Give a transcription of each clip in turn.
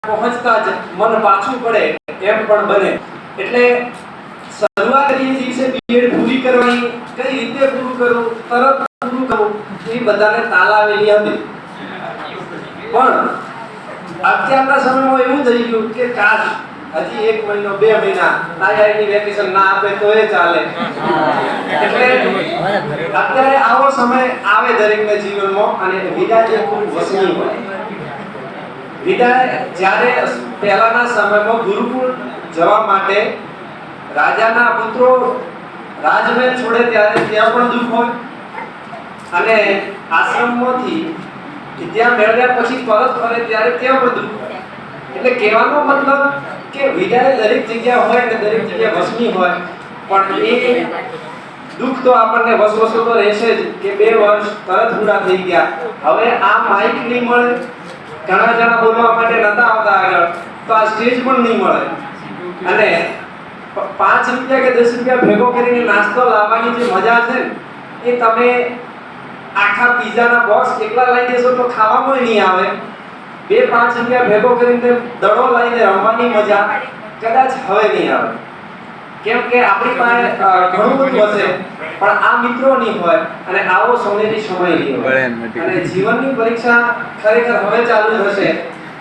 પહોંચતા જ મન પાછું પડે એમ પણ બને. એટલે શરૂઆત એ દિવસે બીએડ પૂરી કરવાની, કઈ રીતે પૂરું કરવું, તરત પૂરું કરવું, એ બધાને તાલાવેલી હતી. પણ અત્યારના સમયમાં એવું થઈ ગયું કે કાશ હજી 1 મહિનો 2 મહિના આઈઆઈટી વેકેશન ના આપે તો એ ચાલે. એટલે અત્યારે આવો સમય આવે દરેકના જીવનમાં અને વિદાય એ ખૂબ વસની હોય. વિદાય જ્યારે પહેલાના સમયમાં ગુરુકુળ જવા માટે રાજાના પુત્રો રાજમહેલ છોડે ત્યારે ત્યાં પણ દુઃખ હોય અને આશ્રમમાંથી વિદ્યા મેળવ્યા પછી પરત ફરે ત્યારે ત્યાં પણ દુઃખ હોય. એટલે કહેવાનો મતલબ કે વિદાય દરેક જગ્યા હોય અને દરેક જગ્યા વસની હોય, પણ એ દુઃખ તો આપણને વસવસો તો રહેશે જ કે 2 વર્ષ તરત પૂરા થઈ ગયા. હવે આ માઇક નહીં મળે, ઘણા જણા બોલવા માટે નતા આવતા આગળ, તો આ સ્ટેજ પણ નહીં મળે. અને 5 રૂપિયા કે 10 રૂપિયા ભેગો કરીને નાસ્તો લાવવાની જે મજા છે ને, એ તમે આખા પિઝાના બોક્સ એકલા લઈ દેશો તો ખાવામાં નહીં આવે. 2-5 રૂપિયા ભેગો કરીને દડો લઈને રમવાની મજા કદાચ હવે નહીં આવે. કેમ કે આપણી પાસે ઘણું બધું હશે પણ આ મિત્રો નહીં હોય અને આવો સોનેરી સમય નહીં હોય. અને જીવનની પરીક્ષા ખરેખર હવે ચાલુ થશે.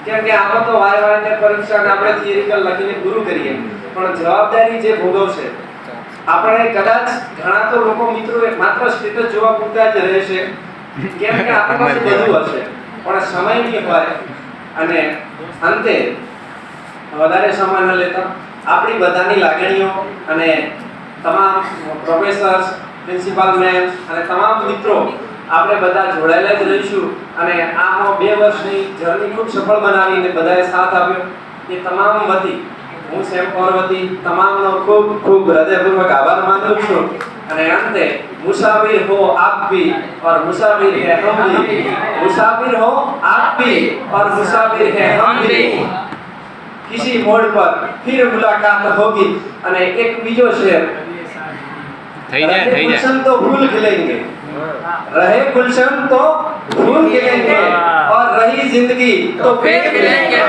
કેમ કે આમાં તો વારે પરીક્ષાને આપણે થિયરિકલ લખીને પૂરું કરીએ, પણ જવાબદારી જે ભોગવશે આપણે કદાચ ઘણા તો લોકો મિત્રો માત્ર સ્ટેટસ જોવા પૂરતા જ રહેશે. કેમ કે આપણી પાસે બધું હશે પણ સમય નહીં હોય. અને અંતે વધારે સમય ન લેતા આપણી બધાની લાગણીઓ અને તમામ પ્રોફેસર્સ, પ્રિન્સિપાલ મેમ અને તમામ મિત્રો આપણે બધા જોડાયેલા જ રહીશું. અને આમાં 2 વર્ષની જર્ની ખૂબ સફળ બનાવીને બધાએ સાથ આપ્યો એ તમામ વતી હું સેમ કૌર વતી તમામનો ખૂબ ખૂબ હૃદયપૂર્વક આભાર માનું છું. અને અંતે મુસાફિર હો આપ ભી और मुसाफिर है हम भी, मुसाफिर हो आप भी और मुसाफिर है हम भी, किसी मोड़ पर फिर मुलाकात होगी. અને એક બીજો શેર થઈ જાય ગુલશન તો फूल खिलेंगे, रहे गुलशन तो फूल खिलेंगे और रही जिंदगी तो पेड़ खिलेंगे.